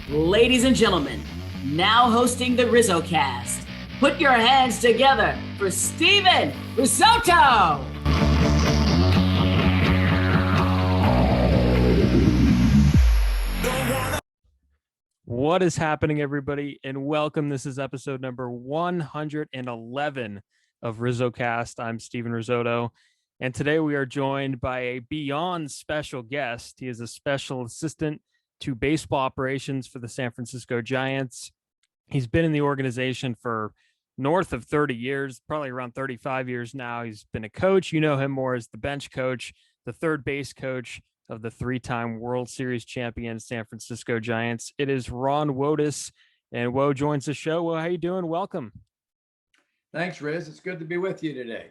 Ladies and gentlemen, now hosting the RizzoCast, put your hands together for Steven Rissotto! What is happening, everybody, and welcome. This is episode number 111 of RizzoCast. I'm Steven Rissotto, and today we are joined by a beyond special guest. He is a special assistant to baseball operations for the San Francisco Giants. He's been in the organization for north of 30 years, probably around 35 years now. He's been a coach. You know him more as the bench coach, the third base coach of the three-time World Series champion San Francisco Giants. It is Ron Wotus, and Wo joins the show. Well, how you doing? Welcome. Thanks, Riz. It's good to be with you today.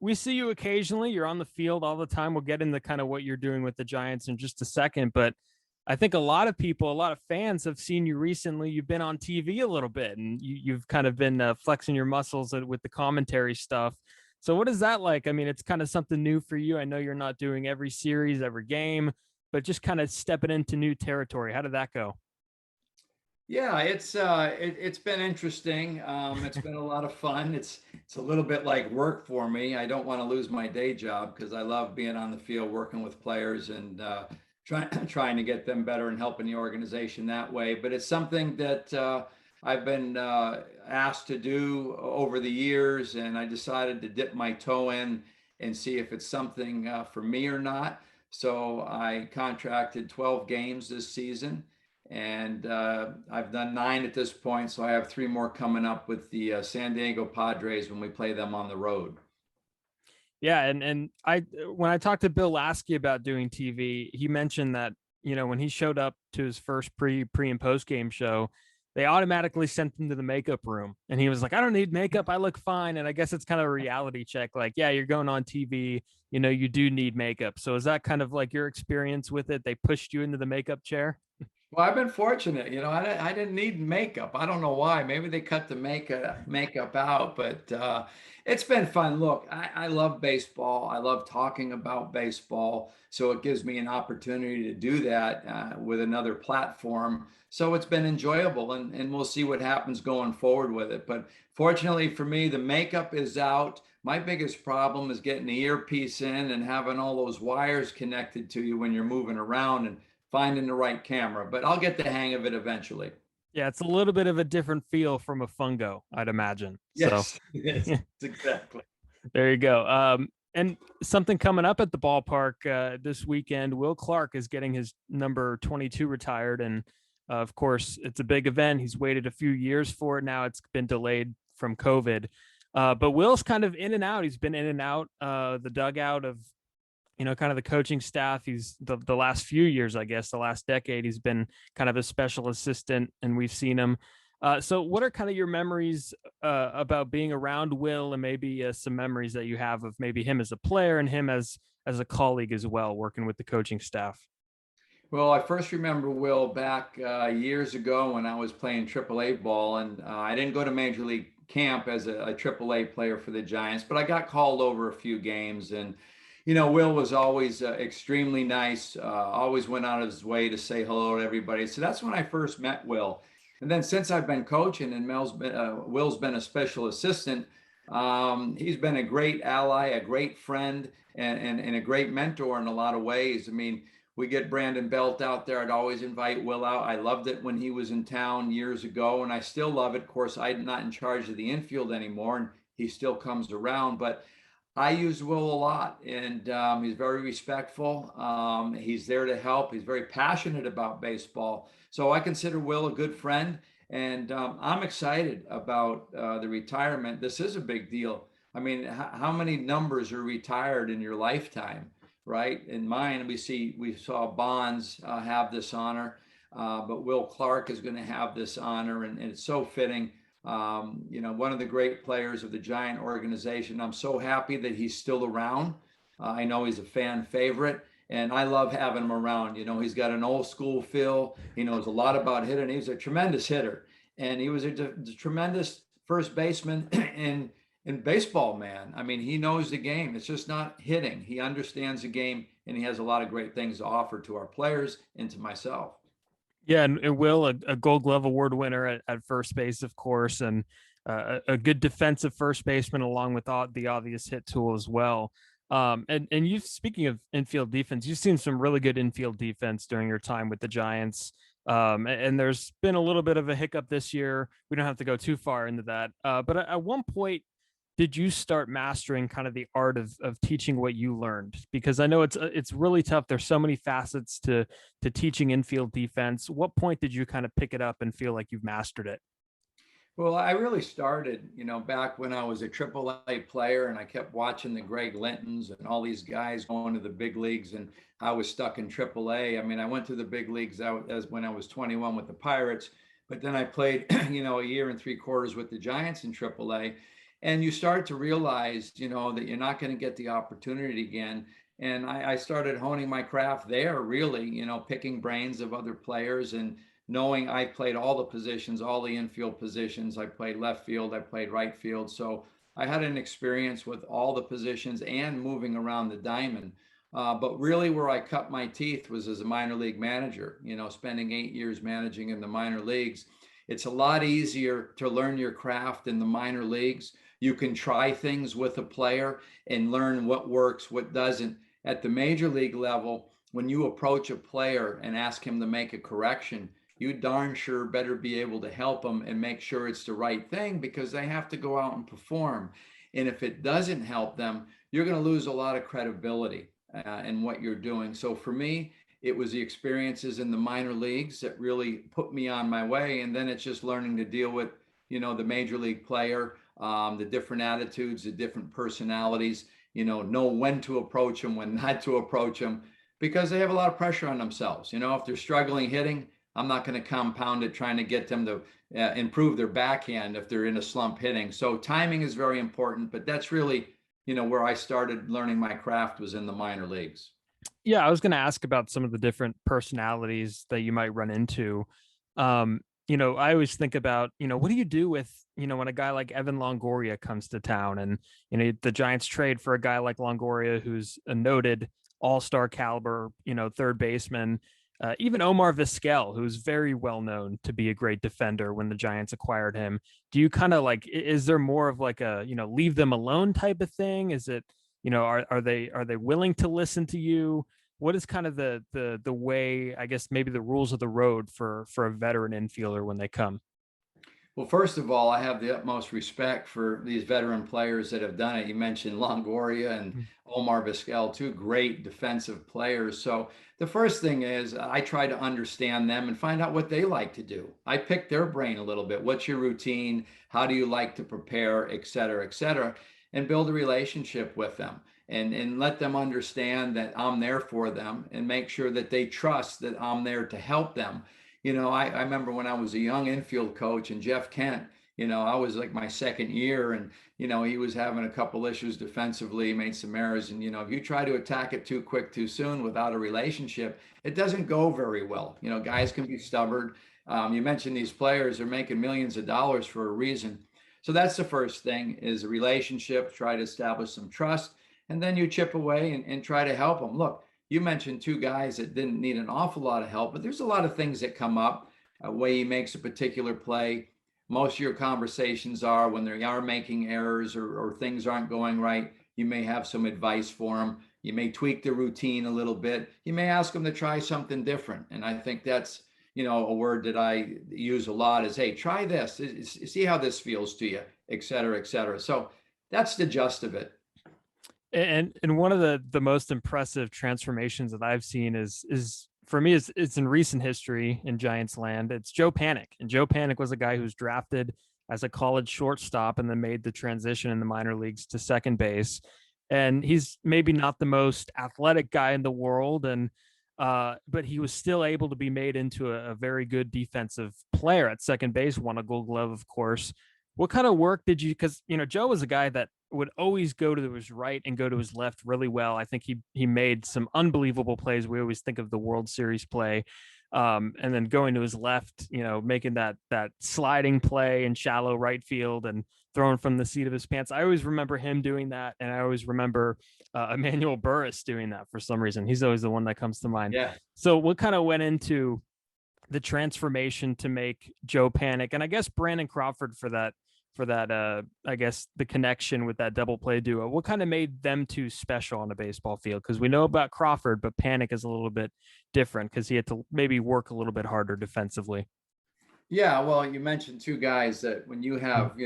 We see you occasionally. You're on the field all the time. We'll get into kind of what you're doing with the Giants in just a second, but I think a lot of people, a lot of fans have seen you recently. You've been on TV a little bit, and you've kind of been flexing your muscles with the commentary stuff. So what is that like? I mean, it's kind of something new for you. I know you're not doing every series, every game, but just kind of stepping into new territory. How did that go? Yeah, it's been interesting. It's been a lot of fun. It's a little bit like work for me. I don't want to lose my day job because I love being on the field, working with players and trying to get them better and helping the organization that way. But it's something that I've been asked to do over the years, and I decided to dip my toe in and see if it's something for me or not. So I contracted 12 games this season, and I've done 9 at this point. So I have 3 more coming up with the San Diego Padres when we play them on the road. Yeah, and when I talked to Bill Lasky about doing TV, he mentioned that, you know, when he showed up to his first pre and post game show, they automatically sent him to the makeup room, and he was like, I don't need makeup. I look fine. And I guess it's kind of a reality check. Like, yeah, you're going on TV, you know, you do need makeup. So is that kind of like your experience with it? They pushed you into the makeup chair? Well, I've been fortunate. You know, I didn't need makeup. I don't know why. Maybe they cut the makeup out, but it's been fun. Look, I love baseball. I love talking about baseball. So it gives me an opportunity to do that with another platform. So it's been enjoyable, and we'll see what happens going forward with it. But fortunately for me, the makeup is out. My biggest problem is getting the earpiece in and having all those wires connected to you when you're moving around and finding the right camera, but I'll get the hang of it eventually. Yeah, it's a little bit of a different feel from a fungo, I'd imagine. Yes, So yes, exactly. there you go. And something coming up at the ballpark this weekend, Will Clark is getting his number 22 retired. And of course, it's a big event. He's waited a few years for it. Now it's been delayed from COVID. But Will's kind of in and out. He's been in and out the dugout of, you know, kind of the coaching staff. He's the last few years, I guess, the last decade, he's been kind of a special assistant, and we've seen him. So what are kind of your memories about being around Will, and maybe some memories that you have of maybe him as a player and him as a colleague as well, working with the coaching staff? Well, I first remember Will back years ago when I was playing AAA ball, and I didn't go to Major League camp as a AAA player for the Giants, but I got called over a few games. And you know, Will was always extremely nice, always went out of his way to say hello to everybody. So that's when I first met Will. And then since I've been coaching and Will's been a special assistant, he's been a great ally, a great friend, and a great mentor in a lot of ways. I mean, we get Brandon Belt out there. I'd always invite Will out. I loved it when he was in town years ago, and I still love it. Of course, I'm not in charge of the infield anymore, and he still comes around, but I use Will a lot, and he's very respectful. He's there to help. He's very passionate about baseball. So I consider Will a good friend, and I'm excited about the retirement. This is a big deal. I mean, how many numbers are retired in your lifetime, right? In mine, we saw Bonds have this honor, but Will Clark is going to have this honor, and it's so fitting. You know, one of the great players of the Giant organization. I'm so happy that he's still around. I know he's a fan favorite, and I love having him around. You know, he's got an old school feel. He knows a lot about hitting. He's a tremendous hitter, and he was a tremendous first baseman in baseball, man. I mean, he knows the game. It's just not hitting. He understands the game and he has a lot of great things to offer to our players and to myself. Yeah, and Will, a Gold Glove Award winner at first base, of course, and a good defensive first baseman, along with the obvious hit tool as well. And you, speaking of infield defense, you've seen some really good infield defense during your time with the Giants. And there's been a little bit of a hiccup this year. We don't have to go too far into that. But at one point, did you start mastering kind of the art of teaching what you learned? Because I know it's really tough. There's so many facets to teaching infield defense. What point did you kind of pick it up and feel like you've mastered it? Well, I really started, back when I was a AAA player, and I kept watching the Greg Lintons and all these guys going to the big leagues, and I was stuck in AAA. I mean, I went to the big leagues as when I was 21 with the Pirates, but then I played, a year and 3/4 with the Giants in AAA. And you start to realize, that you're not going to get the opportunity again. And I started honing my craft there, really, picking brains of other players and knowing I played all the positions, all the infield positions. I played left field, I played right field. So I had an experience with all the positions and moving around the diamond. But really where I cut my teeth was as a minor league manager, spending 8 years managing in the minor leagues. It's a lot easier to learn your craft in the minor leagues. You can try things with a player and learn what works, what doesn't. At the major league level, when you approach a player and ask him to make a correction, you darn sure better be able to help them and make sure it's the right thing, because they have to go out and perform. And if it doesn't help them, you're going to lose a lot of credibility in what you're doing. So for me, it was the experiences in the minor leagues that really put me on my way. And then it's just learning to deal with, the major league player, the different attitudes, the different personalities, know when to approach them, when not to approach them, because they have a lot of pressure on themselves. If they're struggling hitting, I'm not going to compound it trying to get them to improve their backhand if they're in a slump hitting. So timing is very important, but that's really, where I started learning my craft was in the minor leagues. Yeah, I was going to ask about some of the different personalities that you might run into. I always think about, what do you do with, when a guy like Evan Longoria comes to town, and, the Giants trade for a guy like Longoria, who's a noted all-star caliber, third baseman. Even Omar Vizquel, who's very well known to be a great defender when the Giants acquired him. Do you kind of is there more of like a, leave them alone type of thing? Is it, are they willing to listen to you? What is kind of the way, I guess, maybe the rules of the road for a veteran infielder when they come? Well, first of all, I have the utmost respect for these veteran players that have done it. You mentioned Longoria and Omar Vizquel, two great defensive players. So the first thing is I try to understand them and find out what they like to do. I pick their brain a little bit. What's your routine? How do you like to prepare, et cetera, and build a relationship with them. And let them understand that I'm there for them, and make sure that they trust that I'm there to help them. I remember when I was a young infield coach, and Jeff Kent, I was like my second year, and, he was having a couple issues defensively, made some errors. And, if you try to attack it too quick, too soon without a relationship, it doesn't go very well. Guys can be stubborn. You mentioned these players are making millions of dollars for a reason. So that's the first thing, is a relationship, try to establish some trust, and then you chip away and try to help them. Look, you mentioned two guys that didn't need an awful lot of help, but there's a lot of things that come up. Way he makes a particular play. Most of your conversations are when they are making errors or things aren't going right. You may have some advice for them. You may tweak the routine a little bit. You may ask them to try something different. And I think that's, a word that I use a lot is, hey, try this, see how this feels to you, et cetera. So that's the gist of it. And one of the most impressive transformations that I've seen is for me it's in recent history in Giants land. It's Joe Panick. And Joe Panick was a guy who's drafted as a college shortstop and then made the transition in the minor leagues to second base. And he's maybe not the most athletic guy in the world, and but he was still able to be made into a very good defensive player at second base, won a Gold Glove, of course. What kind of work did you, because, Joe was a guy that would always go to his right and go to his left really well. I think he made some unbelievable plays. We always think of the World Series play. and then going to his left, making that sliding play in shallow right field and throwing from the seat of his pants. I always remember him doing that, and I always remember Emmanuel Burris doing that for some reason. He's always the one that comes to mind. Yeah. So what kind of went into the transformation to make Joe Panick, and I guess Brandon Crawford for that, I guess the connection with that double play duo? What kind of made them two special on a baseball field? Because we know about Crawford, but Panick is a little bit different because he had to maybe work a little bit harder defensively. Yeah, well, you mentioned two guys that when you have,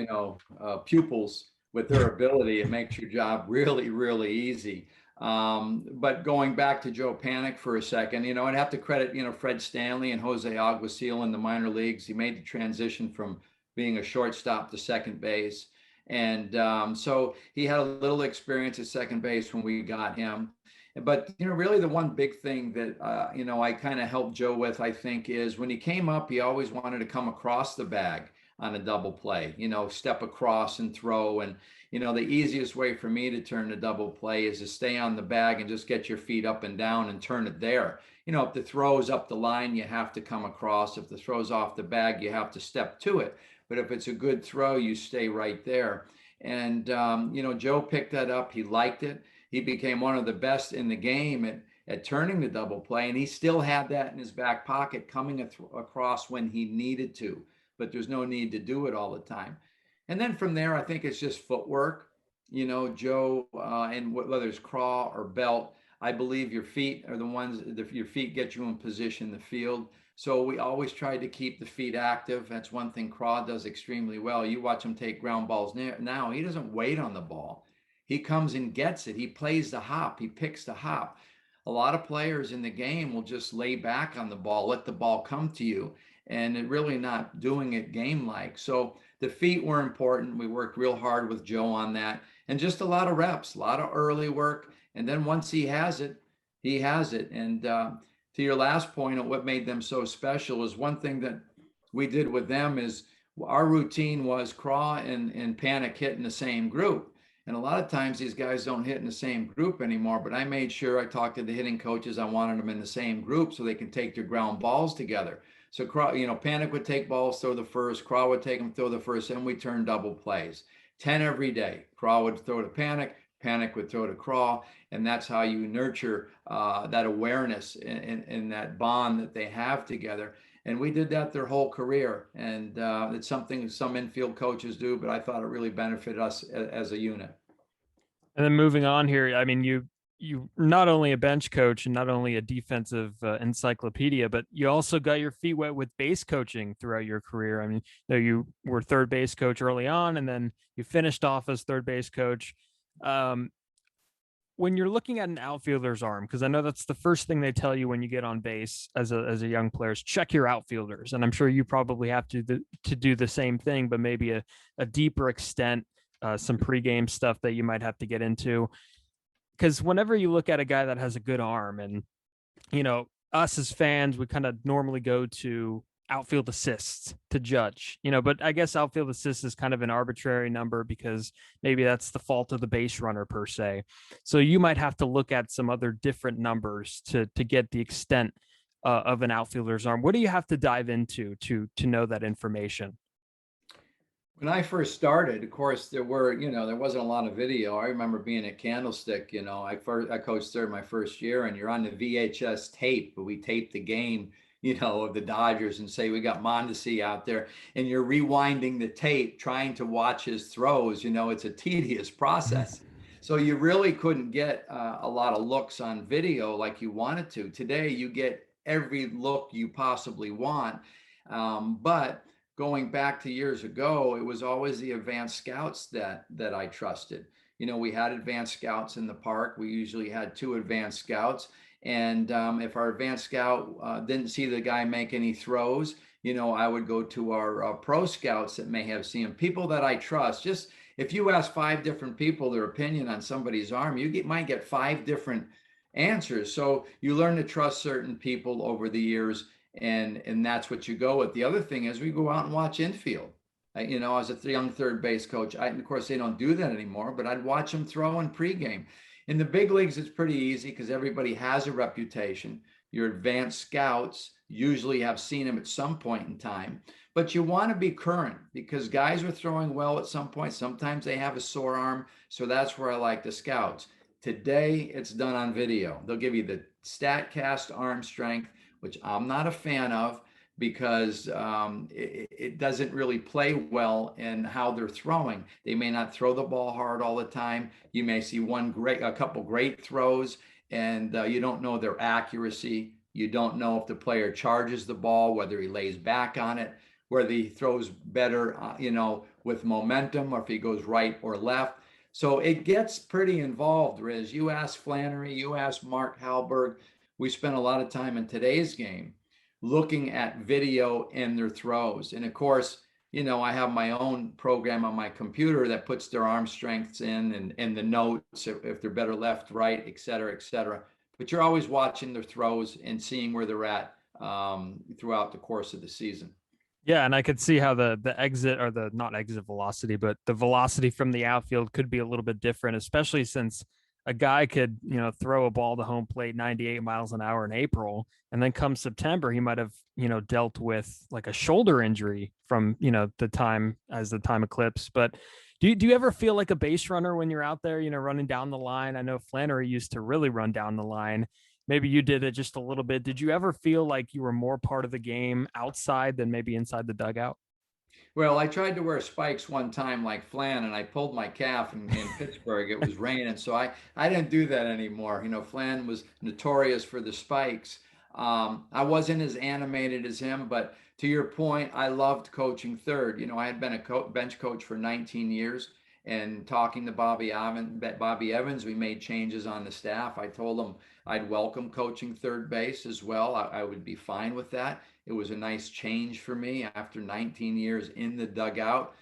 pupils with their ability, it makes your job really, really easy. But going back to Joe Panick for a second, I'd have to credit, Fred Stanley and Jose Alguacil in the minor leagues. He made the transition from being a shortstop to second base. And so he had a little experience at second base when we got him. But, really the one big thing that, I kind of helped Joe with, I think, is when he came up, he always wanted to come across the bag on a double play, step across and throw. And, the easiest way for me to turn the double play is to stay on the bag and just get your feet up and down and turn it there. If the throw is up the line, you have to come across. If the throw's off the bag, you have to step to it. But if it's a good throw, you stay right there. And, Joe picked that up. He liked it. He became one of the best in the game at turning the double play, and he still had that in his back pocket coming across when he needed to, but there's no need to do it all the time. And then from there, I think it's just footwork. Joe, and whether it's craw or belt, I believe your feet are the ones, your feet get you in position in the field. So we always tried to keep the feet active. That's one thing Craw does extremely well. You watch him take ground balls now. He doesn't wait on the ball. He comes and gets it. He plays the hop. He picks the hop. A lot of players in the game will just lay back on the ball, let the ball come to you, and it really not doing it game-like. So the feet were important. We worked real hard with Joe on that, and just a lot of reps, a lot of early work. And then once he has it, he has it. And to your last point on what made them so special is one thing that we did with them is our routine was Craw and Panic hit in the same group. And a lot of times these guys don't hit in the same group anymore, but I made sure I talked to the hitting coaches. I wanted them in the same group so they can take their ground balls together. So Panic would take balls, throw the first, Craw would take them, throw the first, and we turn double plays. 10 every day. Craw would throw to Panic, Panic would throw to Craw, and that's how you nurture that awareness and that bond that they have together. And we did that their whole career. And it's something some infield coaches do, but I thought it really benefited us as a unit. And then moving on here, I mean, you not only a bench coach and not only a defensive encyclopedia, but you also got your feet wet with base coaching throughout your career. I mean, you were third base coach early on, and then you finished off as third base coach. When you're looking at an outfielder's arm, because I know that's the first thing they tell you when you get on base as a young player, is check your outfielders. And I'm sure you probably have to do the same thing, but maybe a deeper extent, some pregame stuff that you might have to get into. Because whenever you look at a guy that has a good arm, and, us as fans, we kind of normally go to outfield assists to judge, but I guess outfield assists is kind of an arbitrary number because maybe that's the fault of the base runner per se. So you might have to look at some other different numbers to get the extent of an outfielder's arm. What do you have to dive into to know that information? When I first started, of course, there wasn't a lot of video. I remember being at Candlestick, I coached third my first year, and you're on the VHS tape, but we taped the game of the Dodgers and say we got Mondesi out there, and you're rewinding the tape trying to watch his throws. It's a tedious process. So you really couldn't get a lot of looks on video like you wanted to. Today, you get every look you possibly want. But going back to years ago, it was always the advanced scouts that I trusted. We had advanced scouts in the park. We usually had 2 advanced scouts. And if our advanced scout didn't see the guy make any throws, I would go to our pro scouts that may have seen him, people that I trust. Just if you ask 5 different people their opinion on somebody's arm, might get 5 different answers. So you learn to trust certain people over the years, and that's what you go with. The other thing is we go out and watch infield. As a young third base coach, of course, they don't do that anymore, but I'd watch them throw in pregame. In the big leagues, it's pretty easy because everybody has a reputation. Your advanced scouts usually have seen him at some point in time. But you want to be current because guys are throwing well at some point. Sometimes they have a sore arm. So that's where I like the scouts. Today, it's done on video. They'll give you the StatCast arm strength, which I'm not a fan of because it doesn't really play well in how they're throwing. They may not throw the ball hard all the time. You may see a couple great throws, and you don't know their accuracy. You don't know if the player charges the ball, whether he lays back on it, whether he throws better, with momentum, or if he goes right or left. So it gets pretty involved, Riz. You ask Flannery, you ask Mark Halberg. We spent a lot of time in today's game looking at video and their throws. And of course, I have my own program on my computer that puts their arm strengths in and the notes if they're better left, right, et cetera, et cetera. But you're always watching their throws and seeing where they're at throughout the course of the season. Yeah, and I could see how the exit, or the not exit velocity, but the velocity from the outfield could be a little bit different, especially since a guy could, throw a ball to home plate 98 miles an hour in April, and then come September, he might have, dealt with like a shoulder injury from, the time eclipse. But do you ever feel like a base runner when you're out there, running down the line? I know Flannery used to really run down the line. Maybe you did it just a little bit. Did you ever feel like you were more part of the game outside than maybe inside the dugout? Well, I tried to wear spikes one time like Flan, and I pulled my calf in Pittsburgh. It was raining, so I didn't do that anymore. Flan was notorious for the spikes. I wasn't as animated as him, but to your point, I loved coaching third. I had been a bench coach for 19 years, and talking to Bobby Evans, we made changes on the staff. I told him I'd welcome coaching third base as well. I would be fine with that. It was a nice change for me after 19 years in the dugout,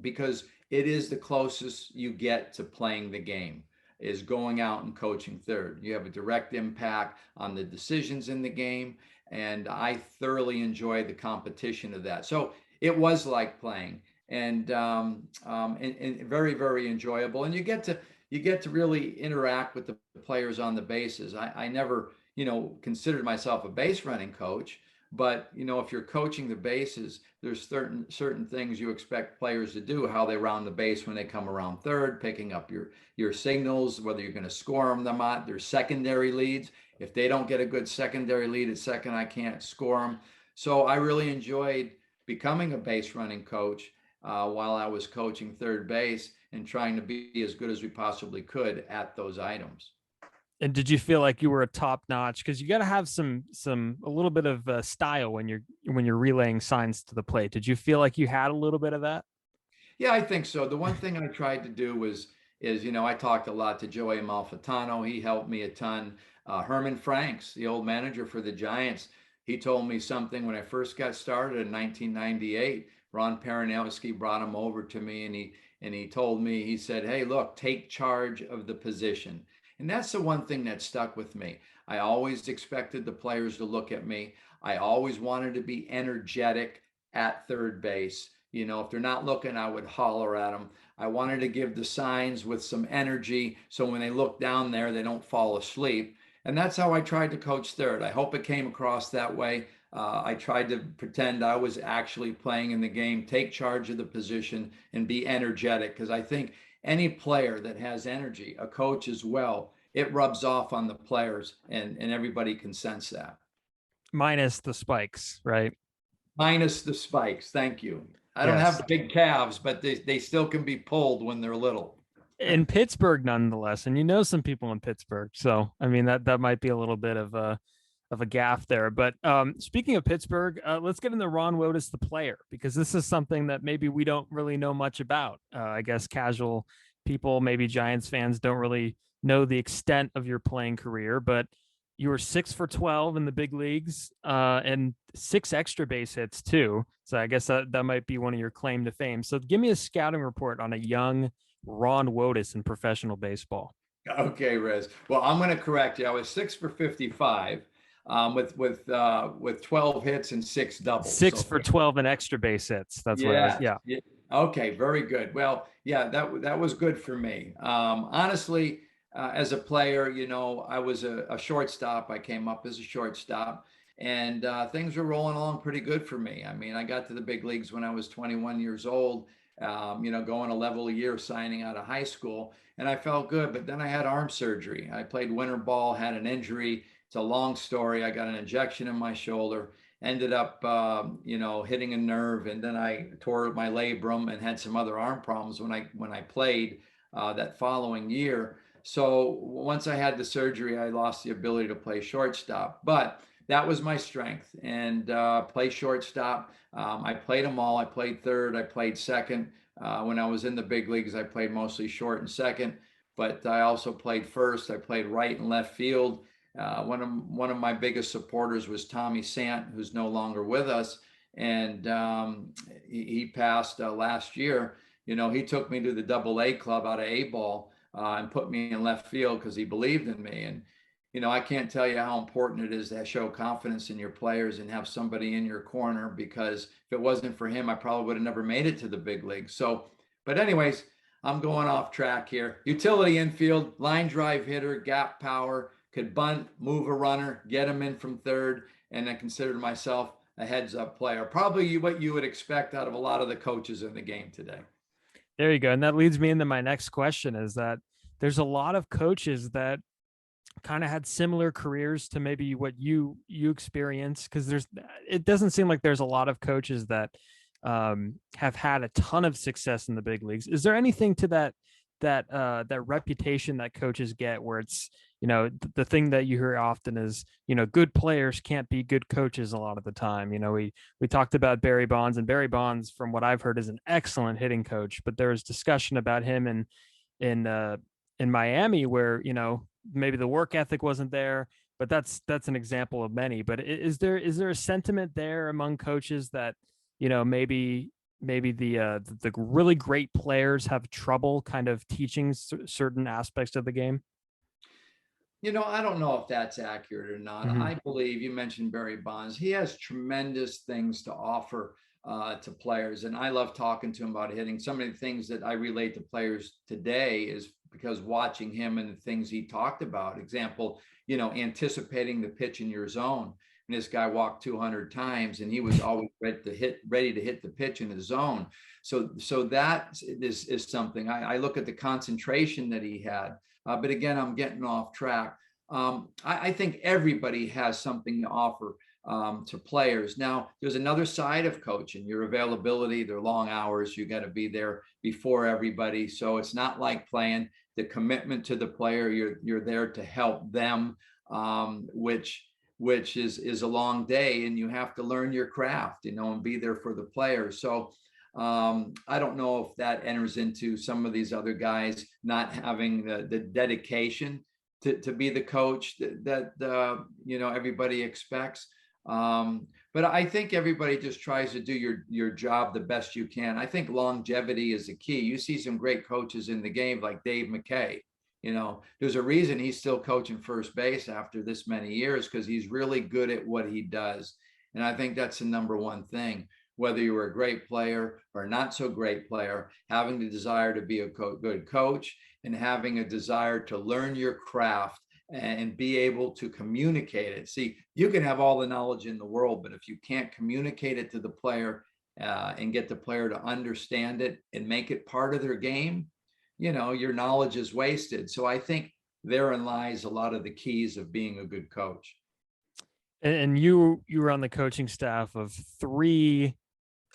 because it is the closest you get to playing the game, is going out and coaching third. You have a direct impact on the decisions in the game, and I thoroughly enjoy the competition of that. So it was like playing, and very, very enjoyable. And you get to really interact with the players on the bases. I never, considered myself a base running coach, but if you're coaching the bases, there's certain things you expect players to do, how they round the base when they come around third, picking up your signals, whether you're going to score them or not. There's secondary leads. If they don't get a good secondary lead at second, I can't score them. So I really enjoyed becoming a base running coach while I was coaching third base and trying to be as good as we possibly could at those items. And did you feel like you were a top notch? Because you got to have a little bit of style when you're relaying signs to the plate. Did you feel like you had a little bit of that? Yeah, I think so. The one thing I tried to do is I talked a lot to Joey Amalfitano. He helped me a ton. Herman Franks, the old manager for the Giants, he told me something when I first got started in 1998. Ron Peronowski brought him over to me, and he told me, he said, "Hey, look, take charge of the position." And that's the one thing that stuck with me. I always expected the players to look at me. I always wanted to be energetic at third base. If they're not looking, I would holler at them. I wanted to give the signs with some energy, so when they look down there, they don't fall asleep. And that's how I tried to coach third. I hope it came across that way. I tried to pretend I was actually playing in the game, take charge of the position, and be energetic, because I think any player that has energy, a coach as well, it rubs off on the players, and everybody can sense that. Minus the spikes, right? Minus the spikes. Thank you. I don't have big calves, but they still can be pulled when they're little. In Pittsburgh, nonetheless, and some people in Pittsburgh. So, I mean, that might be a little bit of a gaffe there. But speaking of Pittsburgh, let's get into Ron Wotus, the player, because this is something that maybe we don't really know much about. I guess casual people, maybe Giants fans, don't really know the extent of your playing career, but you were 6 for 12 in the big leagues, and 6 extra base hits too. So I guess that might be one of your claim to fame. So give me a scouting report on a young Ron Wotus in professional baseball. Okay, Riz. Well, I'm going to correct you. I was 6 for 55 with 12 hits and 6 doubles. 6 for 12 and extra base hits. That's what I was. Yeah. Okay, very good. Well, yeah, that was good for me. Honestly, as a player, I was a shortstop. I came up as a shortstop, And things were rolling along pretty good for me. I mean, I got to the big leagues when I was 21 years old, going a level a year, signing out of high school, and I felt good. But then I had arm surgery. I played winter ball, had an injury. It's a long story. I got an injection in my shoulder, ended up, hitting a nerve, and then I tore my labrum and had some other arm problems when I played that following year. So once I had the surgery, I lost the ability to play shortstop. But that was my strength, and play shortstop. I played them all. I played third. I played second. When I was in the big leagues, I played mostly short and second, but I also played first. I played right and left field. One of my biggest supporters was Tommy Sant, who's no longer with us, and he passed last year. He took me to the AA club out of A ball and put me in left field because he believed in me. And I can't tell you how important it is to show confidence in your players and have somebody in your corner, because if it wasn't for him, I probably would have never made it to the big league. So, but anyways, I'm going off track here. Utility infield, line drive hitter, gap power, could bunt, move a runner, get him in from third, and I considered myself a heads up player. Probably what you would expect out of a lot of the coaches in the game today. There you go. And that leads me into my next question, is that there's a lot of coaches that kind of had similar careers to maybe what you experience, because it doesn't seem like there's a lot of coaches that have had a ton of success in the big leagues. Is there anything to that reputation that coaches get, where it's, the thing that you hear often is, good players can't be good coaches a lot of the time. We talked about Barry Bonds, and Barry Bonds, from what I've heard, is an excellent hitting coach, but there was discussion about him in Miami where, maybe the work ethic wasn't there, but that's an example of many. But is there a sentiment there among coaches that, maybe the really great players have trouble kind of teaching certain aspects of the game? I don't know if that's accurate or not. Mm-hmm. I believe, you mentioned Barry Bonds. He has tremendous things to offer to players. And I love talking to him about hitting. Some of the things that I relate to players today is because watching him and the things he talked about. Example, anticipating the pitch in your zone. And this guy walked 200 times and he was always ready to hit the pitch in his zone. So that is something. I look at the concentration that he had. But again, I'm getting off track. I think everybody has something to offer to players. Now, there's another side of coaching, your availability, their long hours. You got to be there before everybody. So it's not like playing. The commitment to the player, you're there to help them, which is a long day, and you have to learn your craft, and be there for the player. So I don't know if that enters into some of these other guys not having the dedication to be the coach that everybody expects. But I think everybody just tries to do your job the best you can. I think longevity is the key. You see some great coaches in the game like Dave McKay. There's a reason he's still coaching first base after this many years, because he's really good at what he does. And I think that's the number one thing. Whether you're a great player or not so great player, having the desire to be a good coach and having a desire to learn your craft and be able to communicate it. See, you can have all the knowledge in the world, but if you can't communicate it to the player and get the player to understand it and make it part of their game, your knowledge is wasted. So I think therein lies a lot of the keys of being a good coach. And you were on the coaching staff of 3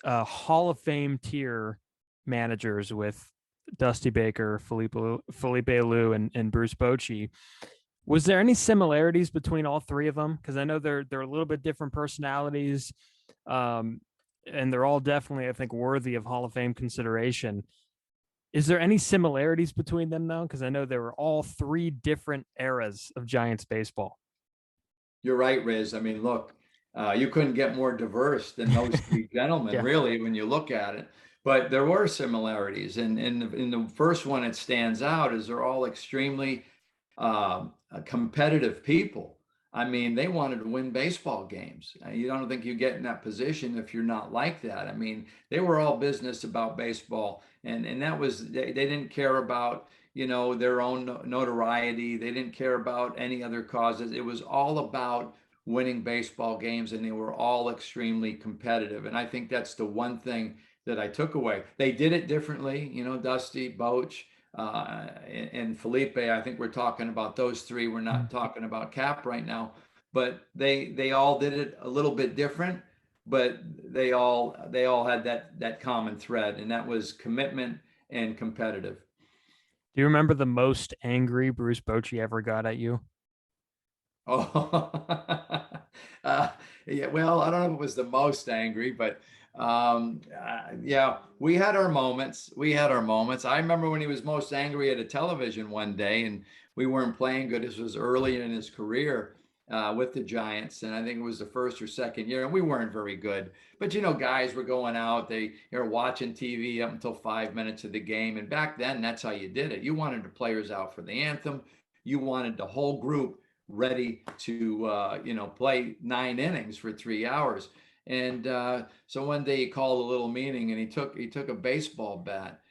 Hall of Fame tier managers with Dusty Baker, Felipe Alou, and Bruce Bochy. Was there any similarities between all 3 of them? Because I know they're a little bit different personalities, and they're all definitely, I think, worthy of Hall of Fame consideration. Is there any similarities between them, though? Because I know they were all 3 different eras of Giants baseball. You're right, Riz. I mean, look, you couldn't get more diverse than those 3 gentlemen, yeah. Really, when you look at it. But there were similarities. And in the first one, it stands out is they're all extremely competitive people. I mean, they wanted to win baseball games. You don't think you get in that position if you're not like that. I mean, they were all business about baseball. And that was, they didn't care about, their own notoriety. They didn't care about any other causes. It was all about winning baseball games, and they were all extremely competitive. And I think that's the one thing that I took away. They did it differently, Dusty, Boch, and Felipe. I think we're talking about those three. We're not talking about Cap right now, but they all did it a little bit different, but they all had that common thread, and that was commitment and competitive. Do you remember the most angry Bruce Bochy ever got at you? Oh, yeah. Well, I don't know if it was the most angry, but yeah, we had our moments. I remember when he was most angry at a television one day, and we weren't playing good. This was early in his career with the Giants, and I think it was the first or second year, and we weren't very good. But guys were going out. They were watching TV up until 5 minutes of the game, and back then, that's how you did it. You wanted the players out for the anthem. You wanted the whole group ready to play 9 innings for 3 hours. And so one day he called a little meeting, and he took a baseball bat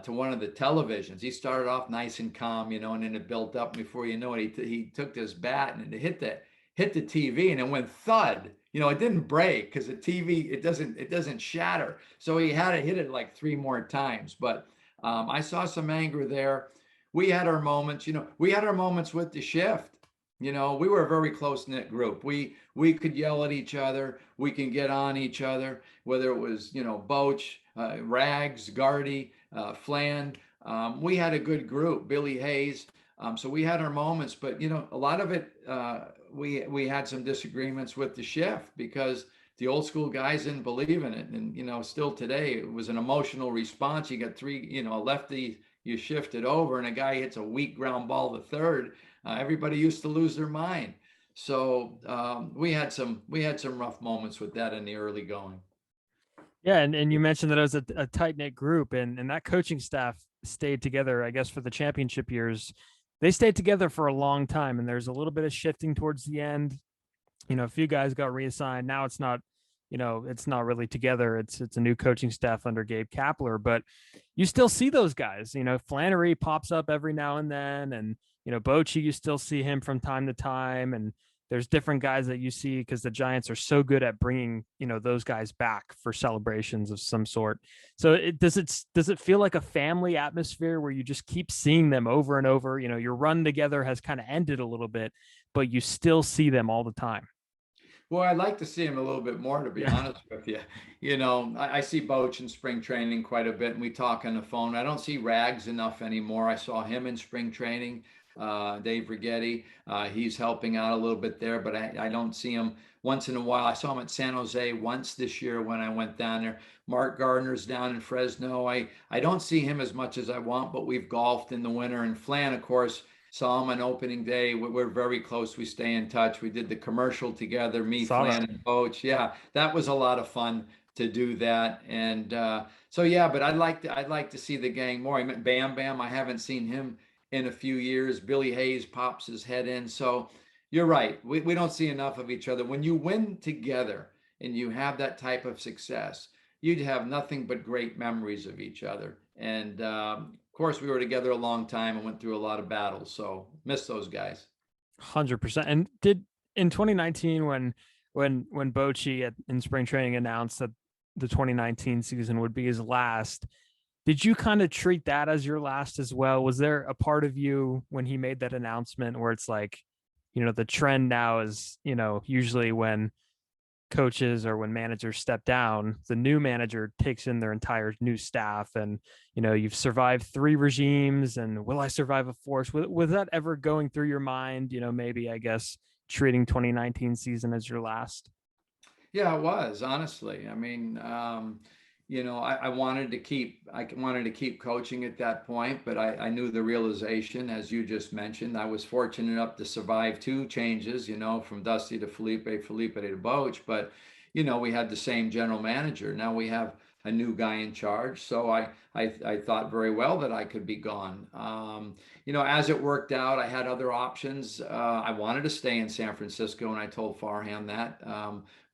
to one of the televisions. He started off nice and calm, and then it built up. Before you know it, he took this bat and it hit the TV, and it went thud. It didn't break because the TV it doesn't shatter. So he had to hit it like 3 more times. But I saw some anger there. We had our moments. We had our moments with the shift. We were a very close-knit group. We could yell at each other. We can get on each other, whether it was, Boch, Rags, Gardy, Flan. We had a good group, Billy Hayes. So we had our moments, but, a lot of it, we had some disagreements with the shift because the old school guys didn't believe in it. And, still today, it was an emotional response. You got 3, a lefty, you shift it over, and a guy hits a weak ground ball to third. Everybody used to lose their mind. So we had some rough moments with that in the early going. Yeah, and you mentioned that it was a tight-knit group, and that coaching staff stayed together, I guess, for the championship years. They stayed together for a long time, and there's a little bit of shifting towards the end. A few guys got reassigned. Now it's not really together. It's a new coaching staff under Gabe Kapler, but you still see those guys. Flannery pops up every now and then, and Bochy, you still see him from time to time, and there's different guys that you see because the Giants are so good at bringing those guys back for celebrations of some sort. So does it feel like a family atmosphere where you just keep seeing them over and over? Your run together has kind of ended a little bit, but you still see them all the time. Well, I'd like to see him a little bit more, to be honest with you. I see Boch in spring training quite a bit, and we talk on the phone. I don't see Rags enough anymore. I saw him in spring training. Dave Rigetti, he's helping out a little bit there, but I don't see him once in a while. I saw him at San Jose once this year when I went down there. Mark Gardner's down in Fresno. I don't see him as much as I want, but we've golfed in the winter. And Flan, of course, saw him on opening day. We're very close. We stay in touch. We did the commercial together, Flan, and Boch. Yeah, that was a lot of fun to do that. And so yeah, but I'd like to see the gang more. I mean, Bam Bam, I haven't seen him in a few years. Billy Hayes pops his head in. So you're right. We don't see enough of each other. When you win together and you have that type of success, you'd have nothing but great memories of each other. And of course, we were together a long time and went through a lot of battles. So miss those guys. 100%. And did in 2019 when Bochy in spring training announced that the 2019 season would be his last, did you kind of treat that as your last as well? Was there a part of you when he made that announcement where it's like, the trend now is, usually when coaches or when managers step down, the new manager takes in their entire new staff, and you've survived 3 regimes, and will I survive a 4th? Was that ever going through your mind, maybe, I guess, treating 2019 season as your last? Yeah, it was, honestly. I mean, I wanted to keep coaching at that point, but I knew the realization, as you just mentioned. I was fortunate enough to survive 2 changes, from Dusty to Felipe to Boch, but we had the same general manager. Now we have a new guy in charge, so I thought very well that I could be gone. As it worked out, I had other options. I wanted to stay in San Francisco, and I told Farhan that.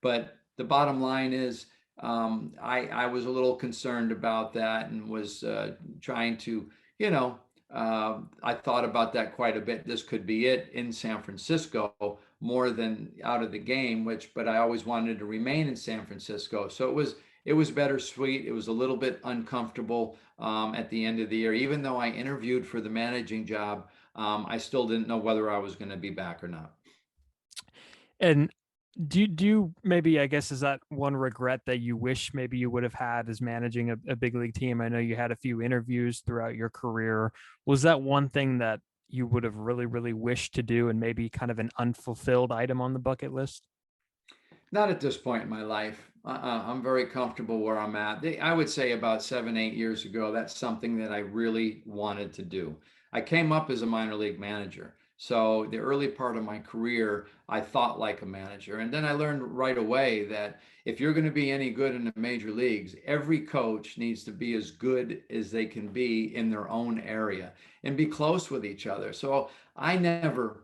But the bottom line is, I was a little concerned about that and was trying to, I thought about that quite a bit. This could be it in San Francisco, more than out of the game, but I always wanted to remain in San Francisco. So it was bittersweet. It was a little bit uncomfortable at the end of the year. Even though I interviewed for the managing job, I still didn't know whether I was going to be back or not. And do you maybe, I guess, is that one regret that you wish maybe you would have had as managing a big league team? I know you had a few interviews throughout your career. Was that one thing that you would have really, really wished to do and maybe kind of an unfulfilled item on the bucket list? Not at this point in my life. I'm very comfortable where I'm at. I would say about 7, 8 years ago, that's something that I really wanted to do. I came up as a minor league manager. So the early part of my career, I thought like a manager. And then I learned right away that if you're going to be any good in the major leagues, every coach needs to be as good as they can be in their own area and be close with each other. So I never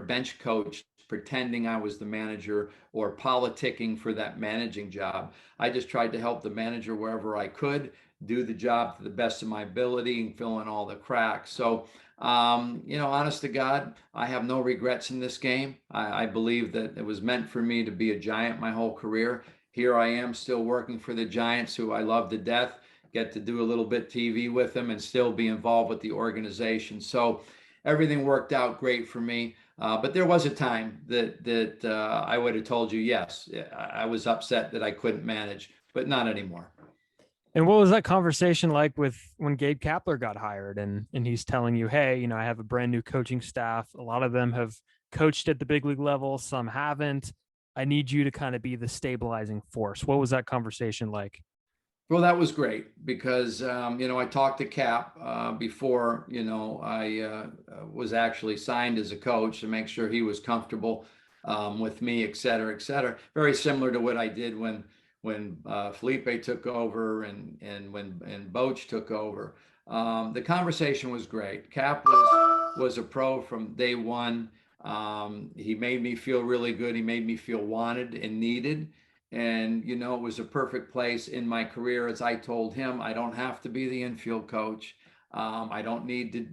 bench coached pretending I was the manager or politicking for that managing job. I just tried to help the manager wherever I could, do the job to the best of my ability and fill in all the cracks. So, honest to God, I have no regrets in this game. I believe that it was meant for me to be a Giant my whole career. Here I am still working for the Giants, who I love to death, get to do a little bit TV with them and still be involved with the organization. So everything worked out great for me. But there was a time that I would have told you, yes, I was upset that I couldn't manage, but not anymore. And what was that conversation like with when Gabe Kapler got hired and he's telling you, hey, I have a brand new coaching staff. A lot of them have coached at the big league level. Some haven't. I need you to kind of be the stabilizing force. What was that conversation like? Well, that was great because, I talked to Cap before, I was actually signed as a coach to make sure he was comfortable with me, et cetera, et cetera. Very similar to what I did when Felipe took over and when Boch took over. The conversation was great. Cap was a pro from day one. He made me feel really good. He made me feel wanted and needed. And, it was a perfect place in my career. As I told him, I don't have to be the infield coach. I don't need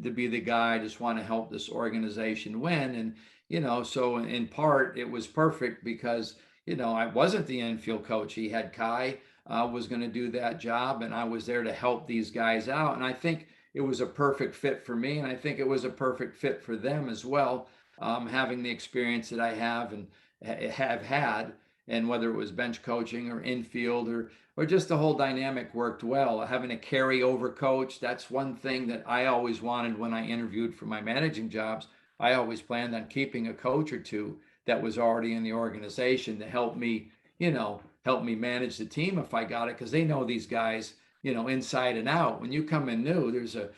to be the guy. I just want to help this organization win. And, so in part, it was perfect because, I wasn't the infield coach. He had Kai was going to do that job, and I was there to help these guys out. And I think it was a perfect fit for me. And I think it was a perfect fit for them as well, having the experience that I have and have had. And whether it was bench coaching or infield or just the whole dynamic worked well. Having a carryover coach, that's one thing that I always wanted when I interviewed for my managing jobs. I always planned on keeping a coach or two that was already in the organization to help me manage the team if I got it, because they know these guys, inside and out. When you come in new, there's a,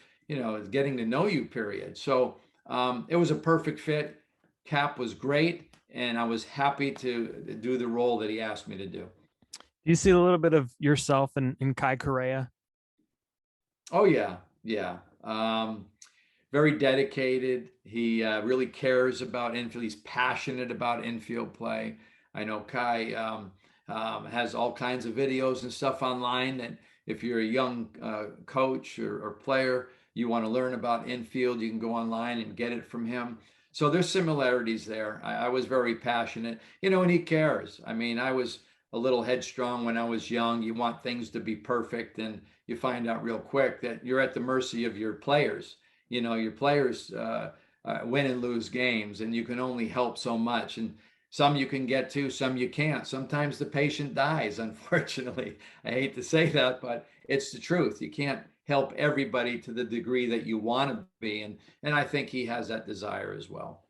getting to know you period. So it was a perfect fit. Cap was great. And I was happy to do the role that he asked me to do. Do you see a little bit of yourself in Kai Correa? Oh, yeah. Yeah. Very dedicated. He really cares about infield. He's passionate about infield play. I know Kai has all kinds of videos and stuff online that if you're a young coach or player, you want to learn about infield, you can go online and get it from him. So there's similarities there. I was very passionate, and he cares. I mean, I was a little headstrong when I was young. You want things to be perfect, and you find out real quick that you're at the mercy of your players. Your players win and lose games, and you can only help so much. And some you can get to, some you can't. Sometimes the patient dies, unfortunately. I hate to say that, but it's the truth. You can't help everybody to the degree that you want to be. And I think he has that desire as well.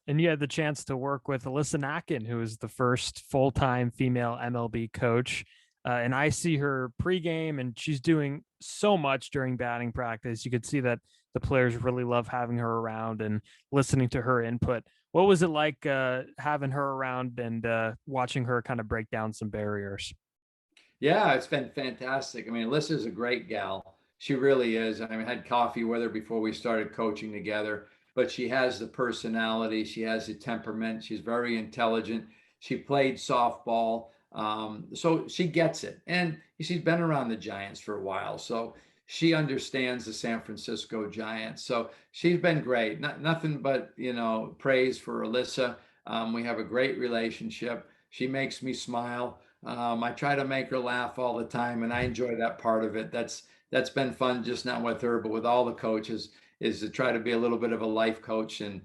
And you had the chance to work with Alyssa Nakkin, who is the first full-time female MLB coach. And I see her pregame, and she's doing so much during batting practice. You could see that the players really love having her around and listening to her input. What was it like having her around and watching her kind of break down some barriers? Yeah, it's been fantastic. I mean, Alyssa's a great gal. She really is. I had coffee with her before we started coaching together, but she has the personality. She has the temperament. She's very intelligent. She played softball. So she gets it. And she's been around the Giants for a while. So she understands the San Francisco Giants. So she's been great. Nothing but, praise for Alyssa. We have a great relationship. She makes me smile. I try to make her laugh all the time, and I enjoy that part of it. That's been fun, just not with her, but with all the coaches, is to try to be a little bit of a life coach and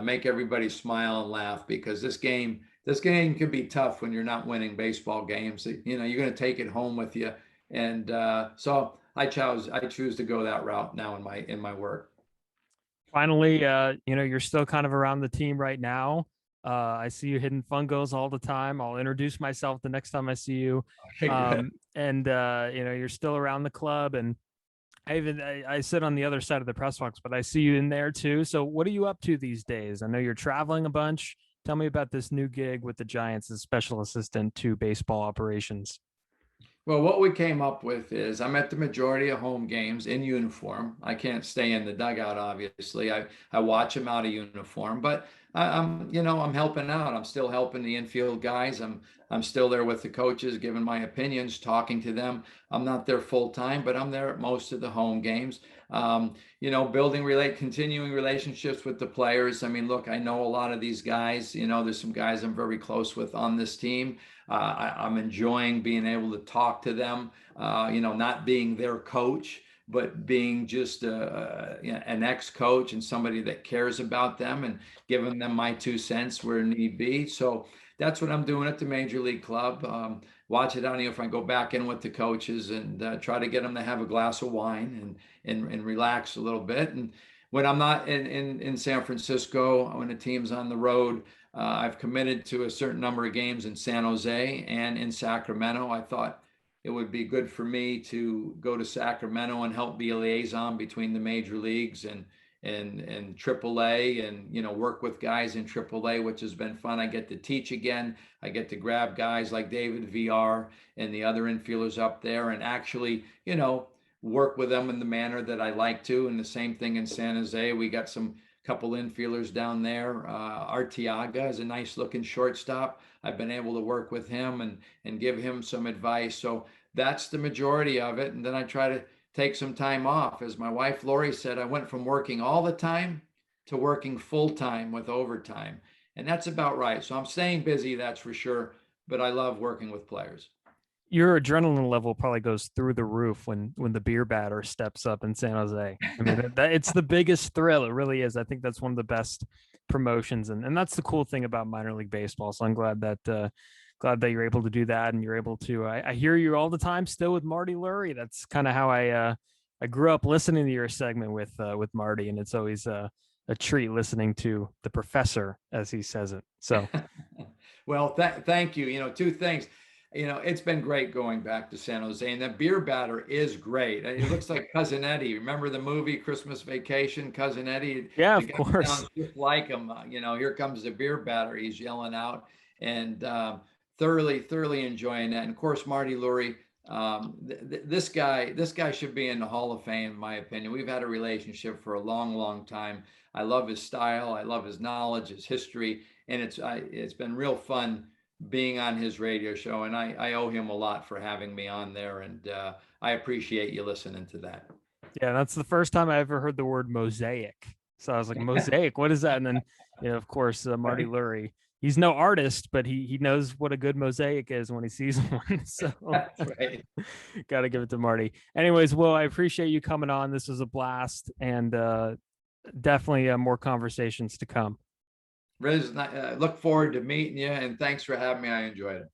make everybody smile and laugh, because this game can be tough when you're not winning baseball games. You're going to take it home with you, and so I choose to go that route now in my work. Finally, you're still kind of around the team right now. I see you hitting fungos all the time. I'll introduce myself the next time I see you. Okay, You're still around the club, and I sit on the other side of the press box, but I see you in there too. So what are you up to these days? I know you're traveling a bunch. Tell me about this new gig with the Giants as special assistant to baseball operations. Well, what we came up with is I'm at the majority of home games in uniform. I can't stay in the dugout, obviously. I watch them out of uniform, but I'm helping out. I'm still helping the infield guys. I'm still there with the coaches, giving my opinions, talking to them. I'm not there full time, but I'm there at most of the home games. Continuing relationships with the players. I mean, look, I know a lot of these guys. There's some guys I'm very close with on this team. I'm enjoying being able to talk to them, not being their coach, but being just an ex-coach and somebody that cares about them and giving them my 2 cents where need be. So that's what I'm doing at the Major League Club. Watch it out if I go back in with the coaches and try to get them to have a glass of wine and relax a little bit. And when I'm not in San Francisco, when the team's on the road, I've committed to a certain number of games in San Jose and in Sacramento. I thought it would be good for me to go to Sacramento and help be a liaison between the major leagues and AAA, and work with guys in AAA, which has been fun. I get to teach again. I get to grab guys like David VR and the other infielders up there and actually work with them in the manner that I like to. And the same thing in San Jose. We got some couple infielders down there. Arteaga is a nice looking shortstop. I've been able to work with him and give him some advice. So that's the majority of it. And then I try to take some time off. As my wife Lori said, I went from working all the time to working full time with overtime. And that's about right. So I'm staying busy, that's for sure. But I love working with players. Your adrenaline level probably goes through the roof when the beer batter steps up in San Jose. I mean, it's the biggest thrill. It really is. I think that's one of the best promotions, and that's the cool thing about minor league baseball. So I'm glad that you're able to do that, and you're able to. I hear you all the time still with Marty Lurie. That's kind of how I grew up listening to your segment with Marty, and it's always a treat listening to the professor as he says it. So, well, thank you. 2 things. It's been great going back to San Jose, and that beer batter is great. It looks like Cousin Eddie. Remember the movie Christmas Vacation? Cousin Eddie. Yeah, of course. Sounds just like him. Here comes the beer batter. He's yelling out, and thoroughly enjoying that. And of course, Marty Lurie. This guy should be in the Hall of Fame, in my opinion. We've had a relationship for a long time. I love his style. I love his knowledge, his history, and it's been real fun being on his radio show, and I owe him a lot for having me on there, and I appreciate you listening to that. Yeah, that's the first time I ever heard the word mosaic. So I was like, mosaic, what is that? And then, of course, Marty Lurie. He's no artist, but he knows what a good mosaic is when he sees one. So that's right. Got to give it to Marty. Anyways, Will, I appreciate you coming on. This was a blast, and definitely more conversations to come. Riz, look forward to meeting you, and thanks for having me. I enjoyed it.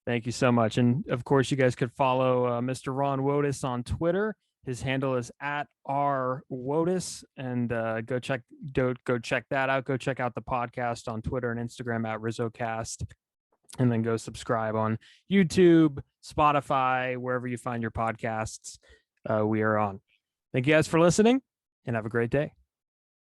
Thank you so much. And of course, you guys could follow Mr. Ron Wotus on Twitter. His handle is @RWotus, and go check that out. Go check out the podcast on Twitter and Instagram @RizzoCast, and then go subscribe on YouTube, Spotify, wherever you find your podcasts. We are on. Thank you guys for listening, and have a great day.